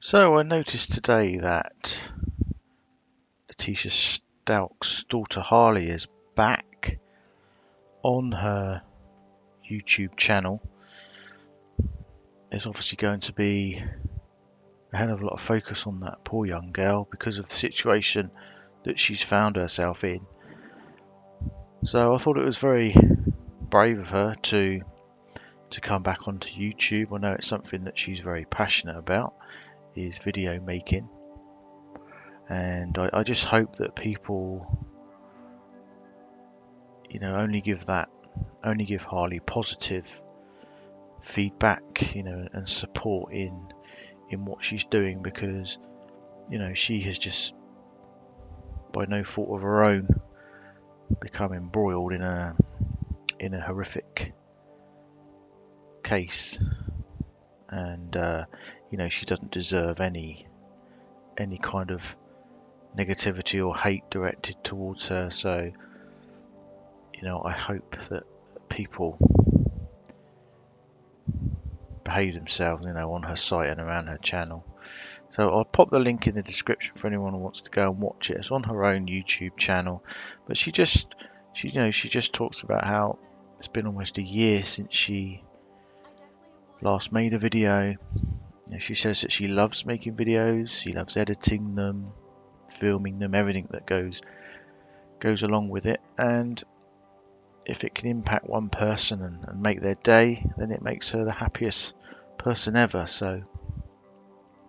So I noticed today that Letecia Stauch's daughter Harley is back on her YouTube channel. There's obviously going to be a hell of a lot of focus on that poor young girl because of the situation that she's found herself in. So I thought it was very brave of her to come back onto YouTube. I know it's something that she's very passionate about, is video making. And I just hope that people, only give Harley positive feedback, and support in what she's doing, because she has just, by no fault of her own, become embroiled in a horrific case, and she doesn't deserve any kind of negativity or hate directed towards her. So I hope that people behave themselves, on her site and around her channel. So I'll pop the link in the description for anyone who wants to go and watch it. It's on her own YouTube channel, but she just talks about how it's been almost a year since she last made a video. She says that she loves making videos, she loves editing them, filming them, everything that goes along with it, and if it can impact one person and make their day, then it makes her the happiest person ever. So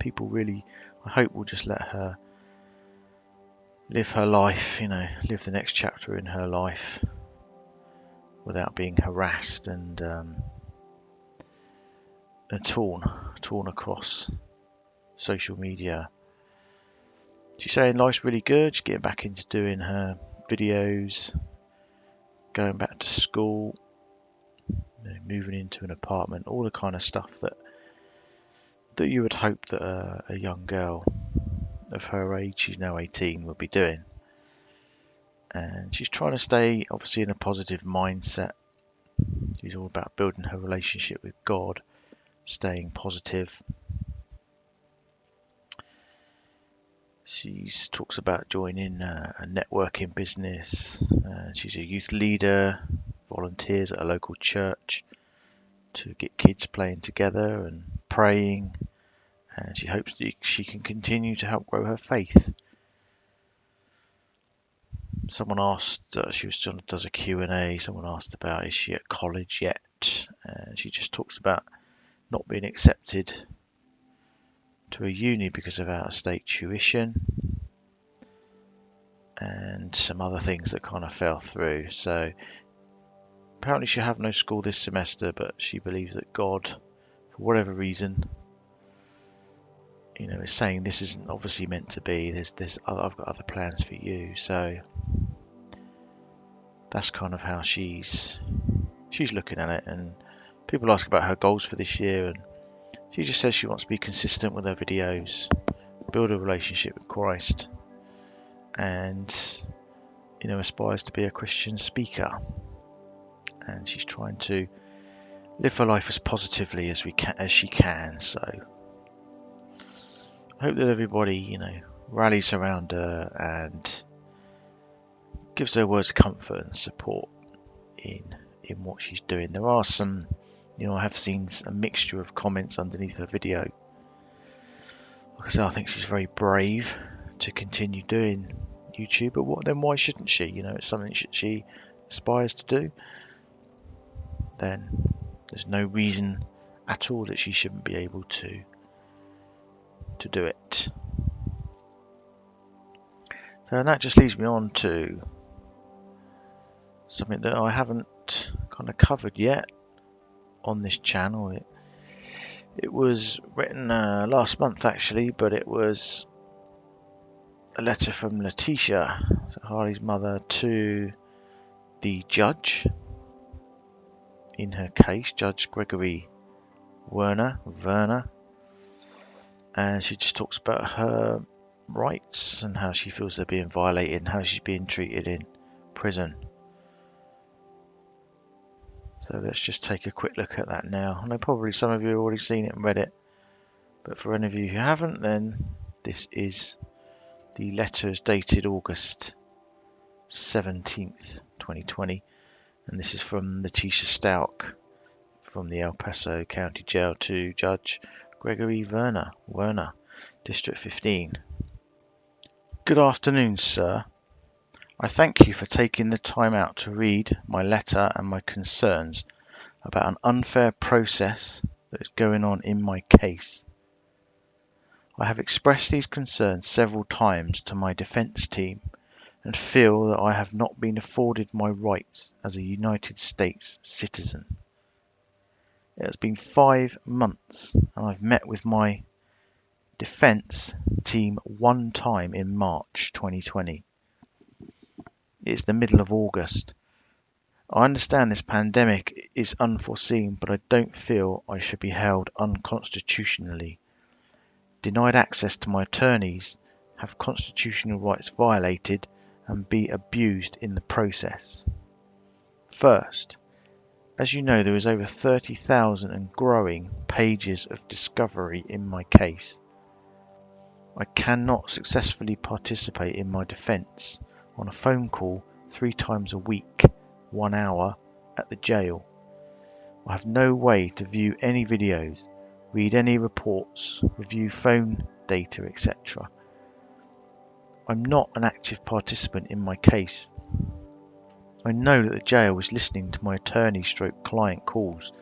people really, I hope, will just let her live her life, live the next chapter in her life without being harassed and torn across social media. She's saying life's really good. She's getting back into doing her videos, going back to school, moving into an apartment, all the kind of stuff that you would hope that a young girl of her age, she's now 18, would be doing. And she's trying to stay obviously in a positive mindset. She's all about building her relationship with God, staying positive. She talks about joining a networking business. She's a youth leader, volunteers at a local church to get kids playing together and praying, and she hopes that she can continue to help grow her faith. Someone asked, does a Q&A, someone asked about, is she at college yet? And she just talks about not being accepted to a uni because of out-of-state tuition and some other things that kind of fell through. So apparently she'll have no school this semester, but she believes that God, for whatever reason, is saying this isn't obviously meant to be. I've got other plans for you. So that's kind of how she's looking at it. And people ask about her goals for this year, and she just says she wants to be consistent with her videos, build a relationship with Christ, and aspires to be a Christian speaker. And she's trying to live her life as positively as she can. So I hope that everybody, rallies around her and gives her words of comfort and support in what she's doing. There are some, I have seen a mixture of comments underneath her video. Like I said, I think she's very brave to continue doing YouTube, but why shouldn't she? It's something she aspires to do. Then there's no reason at all that she shouldn't be able to do it. So, and that just leads me on to something that I haven't kind of covered yet on this channel. It was written last month actually, but it was a letter from Leticia, so Harley's mother, to the judge in her case, Judge Gregory Werner, and she just talks about her rights and how she feels they're being violated and how she's being treated in prison. So let's just take a quick look at that now. I know probably some of you have already seen it and read it, But for any of you who haven't, then this is the letters dated August 17th, 2020, and this is from Letecia Stauch from the El Paso County Jail to Judge Gregory Werner, District 15. Good afternoon, sir. I thank you for taking the time out to read my letter and my concerns about an unfair process that is going on in my case. I have expressed these concerns several times to my defence team and feel that I have not been afforded my rights as a United States citizen. It has been 5 months and I've met with my defence team one time in March 2020. It's the middle of August. I understand this pandemic is unforeseen, but I don't feel I should be held unconstitutionally. Denied access to my attorneys, have constitutional rights violated, and be abused in the process. First, as you know, there is over 30,000 and growing pages of discovery in my case. I cannot successfully participate in my defence on a phone call 3 times a week, 1 hour, at the jail. I have no way to view any videos, read any reports, review phone data, etc. I'm not an active participant in my case. I know that the jail is listening to my attorney/client calls,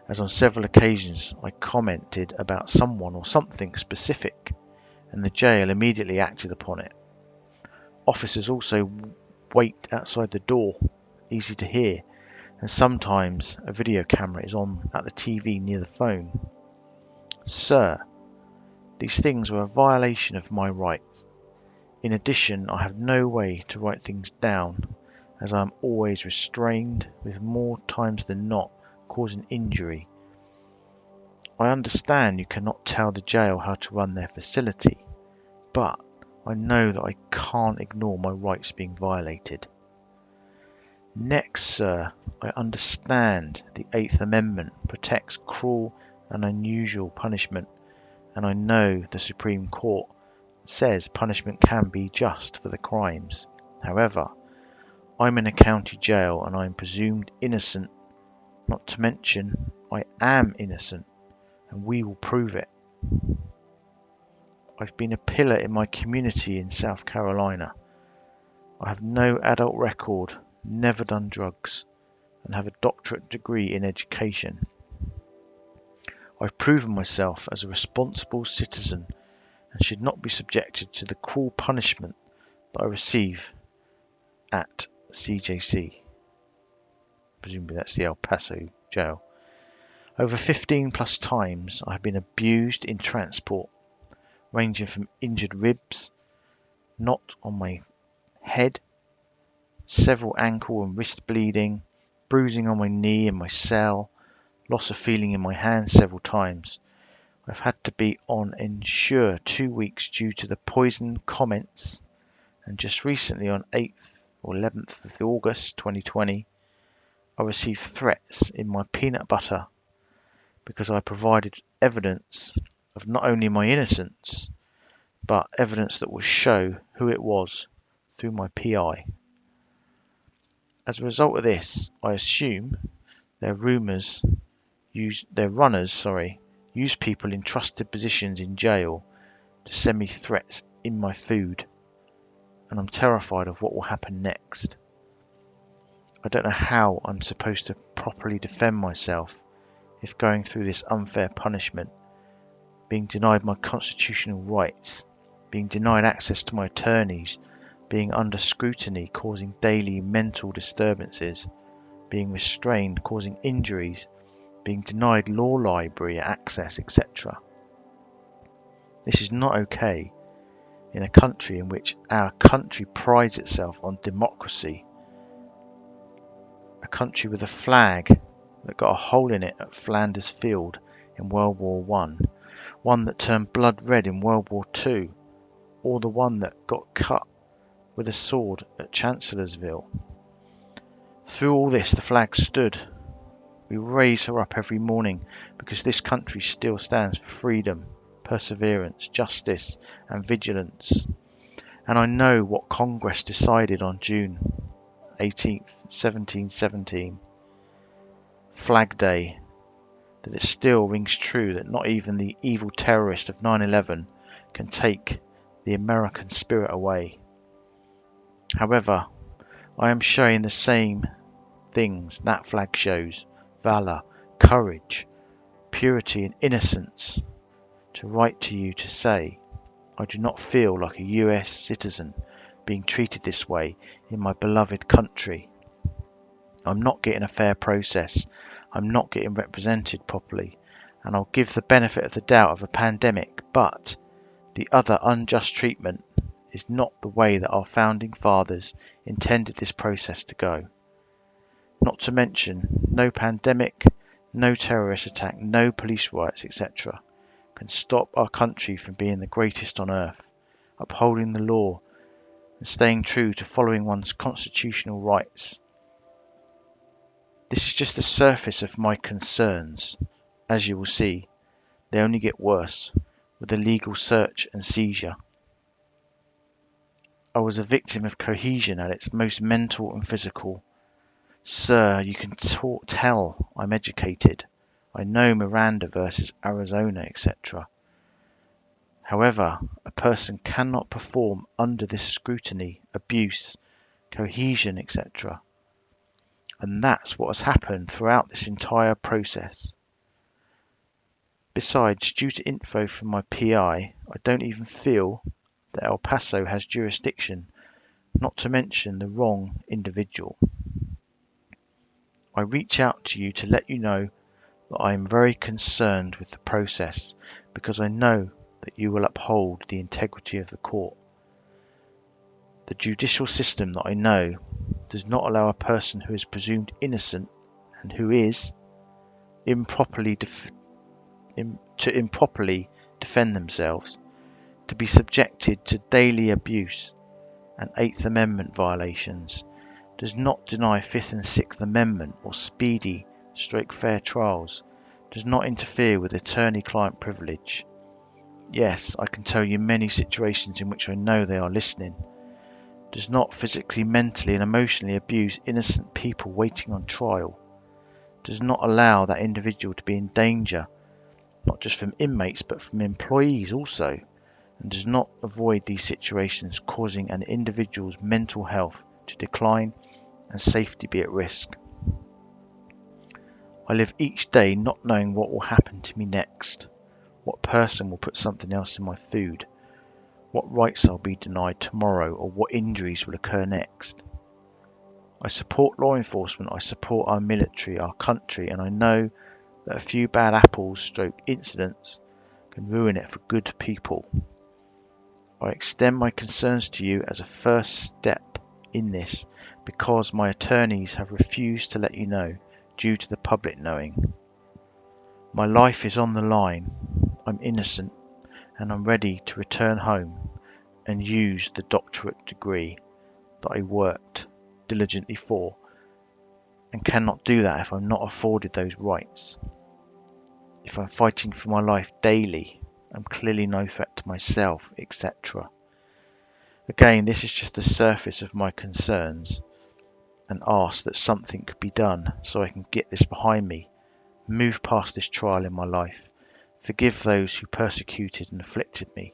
as on several occasions I commented about someone or something specific, and the jail immediately acted upon it. Officers also wait outside the door, easy to hear, and sometimes a video camera is on at the TV near the phone. Sir, these things were a violation of my rights. In addition, I have no way to write things down, as I am always restrained, with more times than not causing injury. I understand you cannot tell the jail how to run their facility, but I know that I can't ignore my rights being violated. Next, sir, I understand the 8th Amendment protects cruel and unusual punishment, and I know the Supreme Court says punishment can be just for the crimes. However, I'm in a county jail and I am presumed innocent, not to mention I am innocent, and we will prove it. I've been a pillar in my community in South Carolina. I have no adult record, never done drugs, and have a doctorate degree in education. I've proven myself as a responsible citizen and should not be subjected to the cruel punishment that I receive at CJC. Presumably that's the El Paso jail. Over 15 plus times I have been abused in transport, ranging from injured ribs, knot on my head, several ankle and wrist bleeding, bruising on my knee and my cell, loss of feeling in my hand several times. I've had to be on Ensure 2 weeks due to the poison comments, and just recently on 8th or 11th of August 2020, I received threats in my peanut butter because I provided evidence of not only my innocence, but evidence that will show who it was through my PI. As a result of this, I assume their runners use people in trusted positions in jail to send me threats in my food, and I'm terrified of what will happen next. I don't know how I'm supposed to properly defend myself if going through this unfair punishment, being denied my constitutional rights, being denied access to my attorneys, being under scrutiny causing daily mental disturbances, being restrained causing injuries, being denied law library access, etc. This is not okay in a country in which our country prides itself on democracy, a country with a flag that got a hole in it at Flanders Field in World War I, one that turned blood red in World War II, or the one that got cut with a sword at Chancellorsville. Through all this, the flag stood. We raise her up every morning because this country still stands for freedom. perseverance, justice and vigilance. And I know what Congress decided on June 18th, 1717, Flag Day, that it still rings true that not even the evil terrorist of 9/11 can take the American spirit away. However, I am showing the same things that flag shows: valor, courage, purity and innocence. To write to you to say, I do not feel like a US citizen being treated this way in my beloved country. I'm not getting a fair process. I'm not getting represented properly. And I'll give the benefit of the doubt of a pandemic, but the other unjust treatment is not the way that our founding fathers intended this process to go. Not to mention, no pandemic, no terrorist attack, no police riots, etc. can stop our country from being the greatest on earth, upholding the law and staying true to following one's constitutional rights. This is just the surface of my concerns. As you will see, they only get worse with the legal search and seizure. I was a victim of cohesion at its most mental and physical. Sir, you can tell I'm educated. I know Miranda versus Arizona, etc. However, a person cannot perform under this scrutiny, abuse, cohesion, etc. And that's what has happened throughout this entire process. Besides, due to info from my PI, I don't even feel that El Paso has jurisdiction, not to mention the wrong individual. I reach out to you to let you know that I am very concerned with the process because I know that you will uphold the integrity of the court. The judicial system that I know does not allow a person who is presumed innocent and who is improperly defend themselves to be subjected to daily abuse and Eighth Amendment violations, does not deny Fifth and Sixth Amendment or speedy fair trials, does not interfere with attorney-client privilege. Yes, I can tell you many situations in which I know they are listening. Does not physically, mentally and emotionally abuse innocent people waiting on trial. Does not allow that individual to be in danger, not just from inmates but from employees also, and does not avoid these situations causing an individual's mental health to decline and safety be at risk. I live each day not knowing what will happen to me next, what person will put something else in my food, what rights I'll be denied tomorrow, or what injuries will occur next. I support law enforcement, I support our military, our country, and I know that a few bad apples / incidents can ruin it for good people. I extend my concerns to you as a first step in this because my attorneys have refused to let you know due to the public knowing. My life is on the line. I'm innocent and I'm ready to return home and use the doctorate degree that I worked diligently for, and cannot do that if I'm not afforded those rights. If I'm fighting for my life daily, I'm clearly no threat to myself, etc. Again, this is just the surface of my concerns, and ask that something could be done so I can get this behind me, move past this trial in my life, forgive those who persecuted and afflicted me,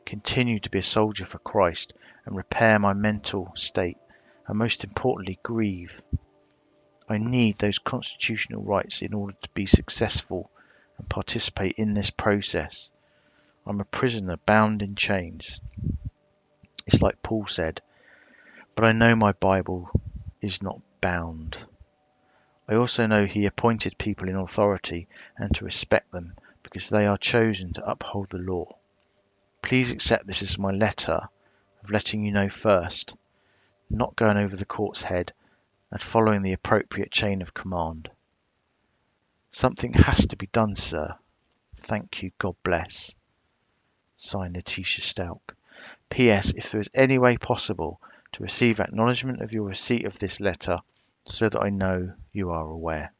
continue to be a soldier for Christ and repair my mental state, and most importantly, grieve. I need those constitutional rights in order to be successful and participate in this process. I'm a prisoner bound in chains. It's like Paul said, but I know my Bible is not bound. I also know he appointed people in authority and to respect them because they are chosen to uphold the law. Please accept this as my letter of letting you know first, not going over the court's head and following the appropriate chain of command. Something has to be done, sir. Thank you, God bless. Signed, Letecia Stauch. P.S. If there is any way possible to receive acknowledgement of your receipt of this letter so that I know you are aware.